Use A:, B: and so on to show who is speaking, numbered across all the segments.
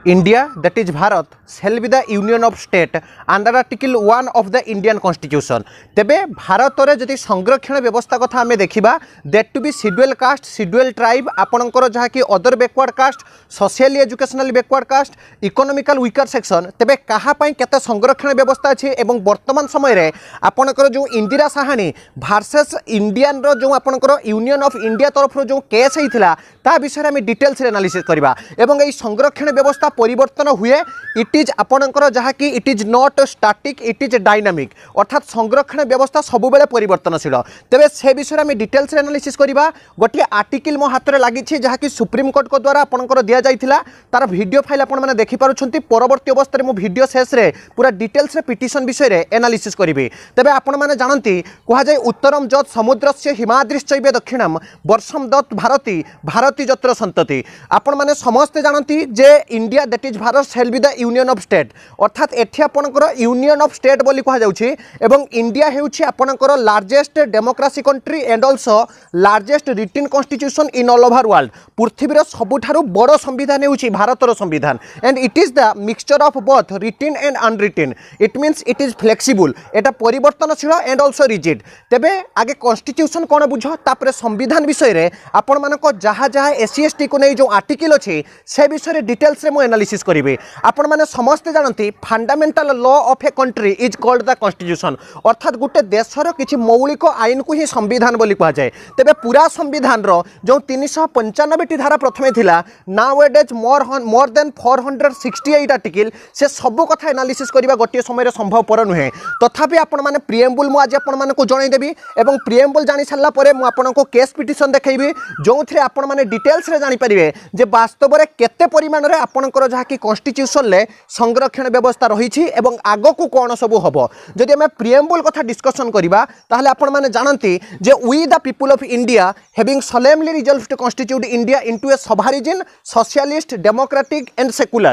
A: India, that is Bharat, shall be the union of state under Article 1 of the Indian Constitution. तेबे भारत रे जदि संरक्षण व्यवस्था कथा आमे देखिबा that to be scheduled caste, scheduled tribe आपणकर जहा कि other backward caste, socially educational backward caste, economical weaker section तेबे कहा पई केते संरक्षण व्यवस्था अछि एवं वर्तमान समय रे आपणकर जो इंदिरा साहानी वर्सेस इंडियन रो जो आपणकर यूनियन ऑफ इंडिया तरफ रो जो केस हेइथिला ता विषय में डिटेल्स एनालिसिस करबा एवं एई संरक्षण व्यवस्था परिवर्तन हुए इट इज आपणकर जहा कि it is not static it is dynamic अर्थात संरक्षण व्यवस्था सब बेले परिवर्तनशील तेबे से विषय में डिटेल्स एनालिसिस करबा गोटे आर्टिकल मो हाथ में लगी जहाँ कि सुप्रीम कोर्ट को द्वारा आपंकर दि जाइथिला तार वीडियो फाइल आपण मैंने देखिपुंट परवर्ती अवस्था मो वीडियो शेष रे पूरा डिटेल्स रे पिटिशन विषय रे एनालिसिस करी तेबे आपण मैंने जानती कहुए उत्तरम जत समुद्र से हिमाद्रिश्चैव दक्षिणम वर्षम दत्त भारती भारती जत्र संतति आपण मैंने समस्ते जानती जे India that is Bharat shall be the union of state अर्थात एठी आपणकर यूनियन ऑफ स्टेट बोली कहा जाउछि एवं इंडिया हेउछि आपणकर largest democracy country and also largest written constitution in all over world पृथ्वीर सबुठारु बड़ संविधान हेउछि भारतर संविधान and it is the mixture of both written and unwritten it means it is flexible एटा परिवर्तनशील एंड आल्सो रिजिड तेबे आगे कॉन्स्टिट्यूशन कोन बुझ तापरे संविधान विषय रे आपण मानको जहा जहा एससी एसटी को नै जो आर्टिकल अछि से विषय रे डिटेल्स रे मो एनालिसिस करिवे आपण माने समस्त जानती fundamental law of a country is called the constitution अर्थात गुटे देशर किछि मौलिक आईन को ही संविधान बोली कहा जाए तेबे पूरा संविधान रो जो 395 टी धारा प्रथमे थिला नाउ एडेज मोर देन 468 आर्टिकल से सब कथा एनालिसिस करबा गोटे समय रे संभव पर नुहे तथापि आपण माने प्रिएम्बल मु आज आपण माने को जणाई देबी एवं प्रिएम्बल जानि सल्ला परे मु आपण को केस पिटिशन देखाइबी जोंथरे आपण माने डिटेल्स रे जानि परिबे जे वास्तव रे केते परिमाण रे आपणकर जहा कि कॉन्स्टिट्यूशन ले संरक्षण व्यवस्था रही एवं आगो को कौन सब हम जदि आम प्रिएम्बल कथा डिस्कसन करबा ताहले आपण माने जानती जे we the people of India having solemnly resolved to constitute India into a sovereign socialist democratic and secular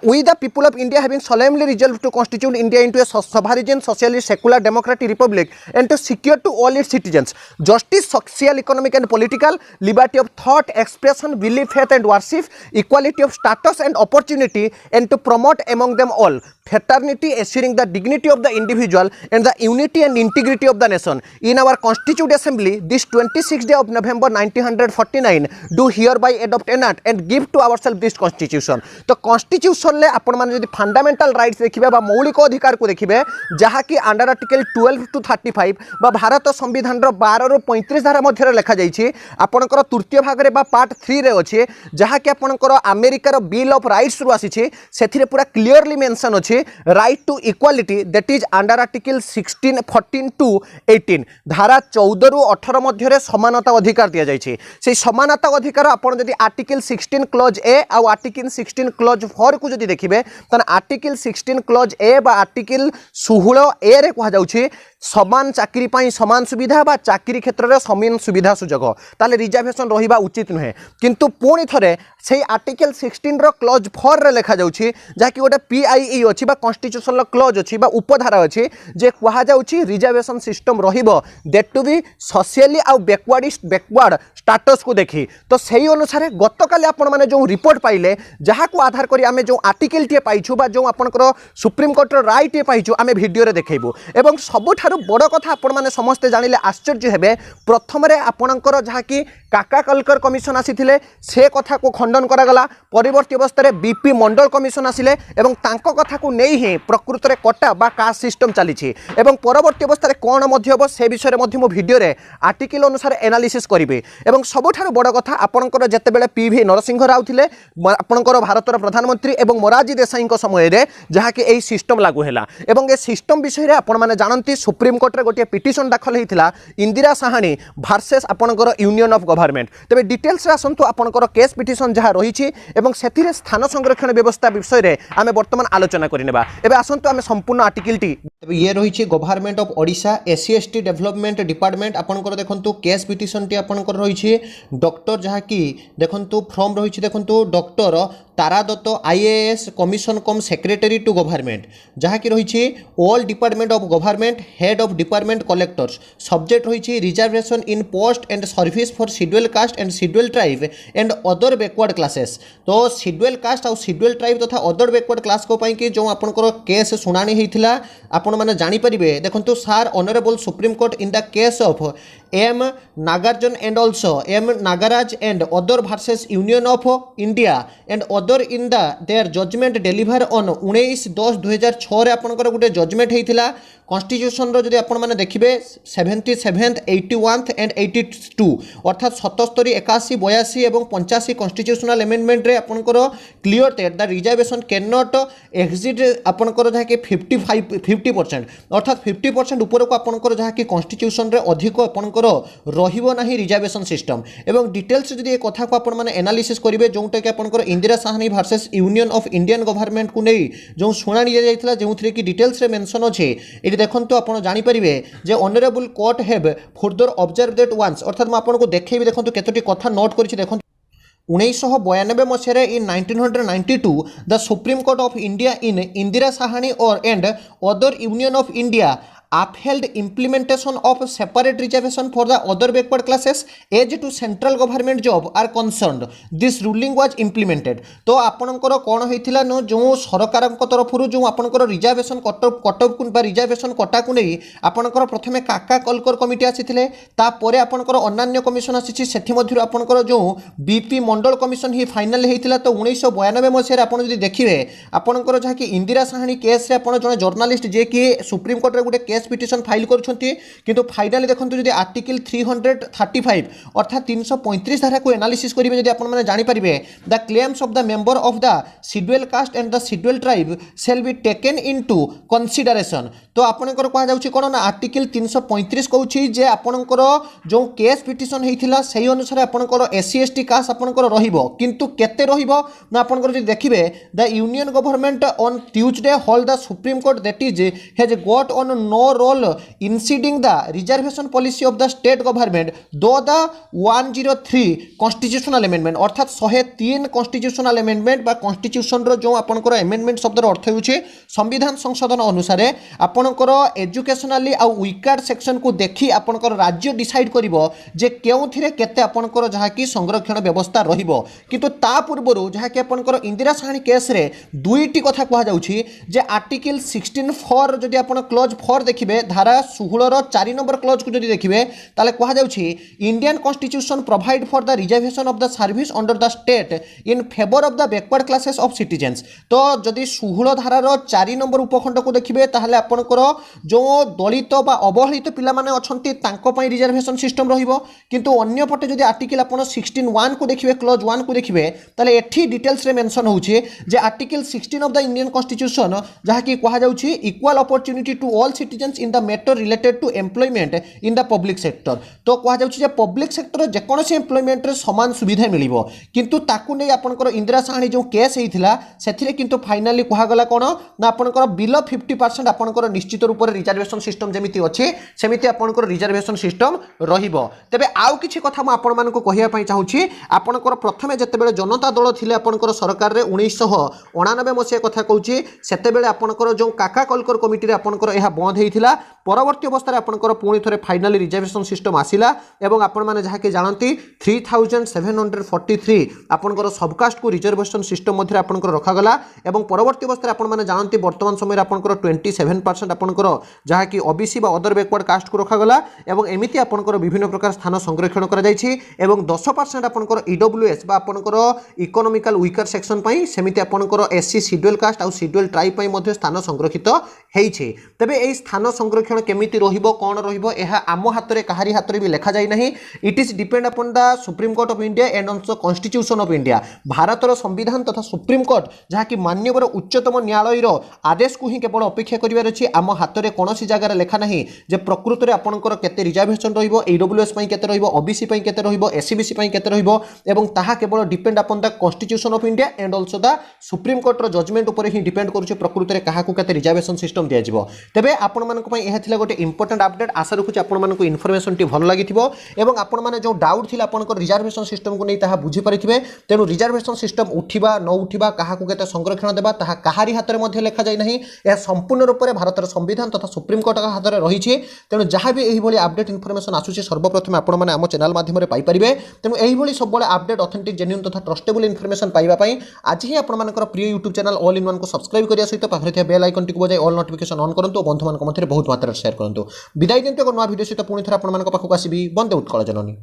A: we the people of India having solemnly resolved to constitute India into a sovereign socialist secular democratic republic and to secure to all its citizens justice social economic and political liberty of thought expression belief faith and worship equality of status and opportunity and to promote among them all fraternity assuring the dignity of the individual and the unity and integrity of the nation in our constituent assembly this 26th day of November 1949 do hereby adopt an act and give to ourselves this constitution तो constitution ले आपण माने जदि fundamental rights देखिबे बा मौलिक अधिकार को देखिबे जहा कि अंडर आर्टिकल 12 टू 35 बा भारत संविधान रो 12 रो 35 धारा मध्य रे लिखा जाईछि आपणकर तृतीय भाग रे बा पार्ट 3 रे अछि जहा कि आपणकर अमेरिका रो बिल ऑफ राइट्स रु आसीछि सेथिरे पूरा क्लियरली मेंशन अछि right to equality that is under article 16 14 टू 18 धारा 14 रु 18 मध्य रे समानता अधिकार दिया जाइछि से समानता अधिकार आपण जदि आर्टिकल 16 क्लॉज ए आ आर्टिकल 16 क्लॉज 4 को जदि देखिबे तन आर्टिकल 16 क्लॉज ए बा आर्टिकल 16 ए रे कहा जाउछि समान चाकरी पाई समान सुविधा बा चाकरी क्षेत्र रे समान सुविधा सुजोग ताले रिजर्वेशन रहिबा उचित नुहे किंतु पुणी थरे से आर्टिकल 16 रो क्लॉज 4 रे लिखा जाउछि जाकि गोटे पीआईई अछि बा कॉन्स्टिट्यूशनल क्लॉज अछि बा उपधारा अछि जे कहा जाउछि रिजर्वेशन सिस्टम रहिबो दैट टू बी सोशली आ बैकवर्ड स्टेटस को देखि तो सही अनुसार गतकाली आपण माने जो रिपोर्ट पाइले जहा को आधार करी आमे जो आर्टिकल टे पाइछु बा जो आपनकर सुप्रीम कोर्ट रो राइट टे पाइछु आमे वीडियो रे देखैबो एवं सबुठारु बड़ कथा आपण माने समस्त जानिले आश्चर्य हेबे प्रथम रे आपनकर जहा कि काका कलकर कमिशन आसीथिले से कथा को खंडन करा गला परिवर्ती अवस्था रे बीपी मंडल कमिशन आसिले एवं तांको कथा को नै ही प्रकृत रे कटा बा कास्ट सिस्टम चली एवं परवर्ती अवस्था रे कोन मध्य हो से विषय रे मध्य मो वीडियो रे आर्टिकल अनुसार एनालिसिस करिवे एवं सबुठारु बड़ कथा आपनकर जेतेबेले पीवी नरसिंह राव थिले आपनकर भारतर प्रधानमंत्री एवं मोरारजी देसाई को समय रे जहा कि एई सिस्टम लागू हैला एवं ए सिस्टम विषय रे आपण माने जानंती सुप्रीम कोर्ट रे गोटे पिटिशन दाखल हेतिला इंदिरा साहानी वर्सेस आपनकर यूनियन ऑफ गवर्नमेंट तबे डिटेल्स रे आसंतु आपनकर केस पिटिशन जहा रहिछि एवं सेथिरे स्थान संरक्षण व्यवस्था विषय रे आमे वर्तमान आलोचना करिनेबा एबे आसंतु आमे संपूर्ण आर्टिकल टी तबे ये रहिछि government of Odisha SC ST development department आपनकर देखंतु केस पिटिशन टी आपनकर रहिछि डॉक्टर जहा कि देखंतु फ्रॉम रहिछि देखंतु doctor Tara Dutt IAS commission cum secretary to government जहाँकि रही all department of government head of department collectors subject रही reservation in post and service for schedule caste and schedule tribe and other backward classes. तो schedule caste और schedule tribe तथा other backward class को पाई जो आपनकर case शुणाणी होता आपण मैंने जानीपर देखो सार honourable supreme court in the case of M Nagarjun and also M Nagaraj and other versus union of India and other in the their judgment deliver on 19/10/2006 रे आपनकर गोटे जजमेंट होता कॉन्स्टिट्यूशन रो जदि आपण माने देखिबे 77th 81th एंड 82 अर्थात 77 81 82 एवं 85 कॉन्स्टिट्यूशनल अमेंडमेंट रे आपनकर clear that the reservation can not exceed आपनकर जहा कि 50% अर्थात 50% ऊपर को आपनकर जहा कि कॉन्स्टिट्यूशन रे अधिक आपनकर रहिबो नाही रिजर्वेशन सिस्टम एवं डिटेल्स जदि ए कथा को आपण माने एनालिसिस करिवे जोंटा कि आपनकर Indira Sahni versus union of Indian government को नै जो सुनानी जायतिला जोंथरे कि डिटेल्स रे मेंशन अछि एटी देखंतु आपण जानि परिबे जे honourable court have further observe that once अर्थात म आपन को देखैबे देखंतु केतोटी कथा नोट करिछि देखंतु 1992 मसीह in 1992 the supreme court of India in Indira Sawhney और and other union of India upheld implementation of separate reservation for the other backward classes as to central government job are concerned this ruling was implemented। तो आपनकर कौन होइथिला न जो सरकार तरफ जो आपनकर रिजर्वेशन कटअप बा रिजर्वेशन कटा को नहीं आपनकर प्रथमे काका कलकर कमिटी आसीथिले तापर आपनकर अन्य कमिशन आसी सेथि मध्यरु आपनकर जो बीपी मंडल कमिशन ही फाइनल हेइथिला। तो 1992 मसीह आपन जदि देखिबे आपनकर जहा कि इंदिरा साहानी केस रे आपन जने जर्नलिस्ट जे कि सुप्रीम कोर्ट रे गुटे पिटिशन फाइल करुछंती किंतु फाइनली देखंतु जदि आर्टिकल 335 अर्थात 335 धारा को एनालिसिस करिवे जदि आपण माने जानि परिबे the claims of the member of the schedule caste and the schedule tribe shall be taken into consideration. तो आपनकर कहा जाउछि कोन ना आर्टिकल 335 कहउछि जे आपनकर जो केस पिटिशन हेइथिला सेही अनुसार आपनकर एससी एसटी कास्ट आपनकर रहिबो किंतु केते रहिबो ना आपनकर जदि देखिबे the union government on Tuesday hold the supreme court that is has got on no role inciding the reservation policy of the state government though the 103 constitutional amendment अर्थात 103 constitutional amendment बा constitution रो जो आपनकर amendment शब्द अर्थ होउछे संविधान संशोधन अनुसार आपनकर educationally आ vCard section को देखि आपनकर राज्य डिसाइड करिवो जे केउथिरे केते आपनकर जहा कि संरक्षण व्यवस्था रहिबो किंतु ता पूर्वरु जहा कि आपनकर इंदिरा साहानी केस रे दुईटी कथा कहा जाउछि जे आर्टिकल 16 4 जदि आपन क्लॉज 4 देखिबे धारा 16 4 नंबर क्लॉज को जदि देखिबे ताले कहा जाउछि Indian constitution provide for the reservation of the service under the state in favour of the backward classes of citizens. तो जदि 16 धारार 4 नंबर उपखंड को देखिबे ताहले आपनकर जो दलित बा अवहेलित पिला माने अछंती तांको पई रिजर्वेशन सिस्टम रहिबो किंतु अन्य पटे जदि आर्टिकल आपन 16 1 को देखिबे क्लॉज 1 को देखिबे ताले एठी डिटेल्स रे मेंशन होउछि जे article 16 of the Indian constitution जहा कि कहा जाउछि equal opportunity to all citizens in the matter related to employment in the public sector. तो कहा जाउछि जे पब्लिक सेक्टर जे कोनोसी एम्प्लॉयमेंट रे समान सुविधा मिलिबो किंतु ताकू नै आपनकर इंदिरा साहानी जो केस हेइथिला सेथिरे किंतु फाइनली कहा गला कोन ना आपनकर बिलो 50% आपनकर निश्चित रूप रे रिजर्वेशन सिस्टम जेमिति अछि सेमिति आपनकर रिजर्वेशन सिस्टम रहिबो। तबे आउ किछि कथा म आपन मानको कहिया पई चाहूछि आपनकर प्रथमे जतेबेले जनता दल थिले आपनकर सरकार रे 1999 मसिया कथा कहूछि सेतेबेले आपनकर जो काका कलकर कमिटी रे आपनकर एहा बंद हेइथिला परवर्ती अवस्था आपनकर पुणी थरे फाइनली रिजर्वेशन सिस्टम आसिला एवं आपण माने जहा कि जानती 3743 आपनकर सबकास्ट को रिजर्वेशन सिस्टम मध्य आपनकर रखा गला एवं परवर्ती अवस्था आपण माने जानती वर्तमान समय आपनकर 27% आपनकर जहा कि ओबीसी बा अदर बैकवर्ड कास्ट को रखा गला एवं एमिति आपनकर विभिन्न प्रकार स्थान संरक्षण करा जायछि एवं 10% आपनकर ईडब्ल्यूएस बा आपनकर इकोनॉमिकल वीकर सेक्शन पई सेमिति आपनकर एससी शेड्यूल कास्ट आ शेड्यूल ट्राइब पई मध्य स्थान संरक्षित हेइछि। तबे एई स्थान संरक्षण केमिति रहिबो कोन रहिबो एहा आम हाथ रे कहारी हाथ रे भी लिखा जाय नाही it is depend upon the supreme court of India and also constitution of India भारतर संविधान तथा सुप्रीम कोर्ट जहा कि माननीय उच्चतम न्यायालय रो आदेश को ही केवल अपेक्षा करिवार अछि आम हाथ रे कोनोसी जगह लिखा नाही जे प्रकृत रे आपनकर केते रिजर्वेशन रहिबो ईडब्ल्यूएस पई केते रहिबो ओबीसी पई केते रहिबो एससीबीसी पई केते रहिबो एवं ताहा केवल depend upon the constitution of India and also the supreme court रो जजमेंट ऊपर ही डिपेंड करूछ प्रकृत रे काहा को केते रिजर्वेशन सिस्टम दिया जिवो। तबे आपण आपको गोटे इंपोर्टेंट अपडेट आशा रखुच्छे आपको इनफर्मेशन टी भल लगी और आपने जो डाउट थी आपंकर रिजर्वेशन सिस्टम को नहीं बुझीपारे तेणु रिजर्वेशन सिस्टम उठा न उठा क्या के संरक्षण देवा कहारी हाथ में लिखा जाए ना यह संपूर्ण रूप से भारत संविधान तथा सुप्रीम कोर्ट हाथ में रही तेणु जहाँ भी यही अपडेट इनफर्मेशन आसूँ सर्वप्रथम आपने आम चैनल माध्यम पाइपर तेणु यही सब अपडेट ऑथेंटिक जेन्युइन तथा ट्रस्टेबल इनफर्मेशन पाइबापी आज ही आपंकर प्रिय YouTube channel all in one को सब्सक्राइब करने सहित पाखे बेल आइकन टी बजाय ऑल नोटिफिकेशन ऑन करूँ बंधु मान मध्य बहुत मात्रा शेयर करूँ विदाय दिंतु एक नया वीडियो सहित पुणी थे आपको पाखक आसबि वंदे उत्कल जननी।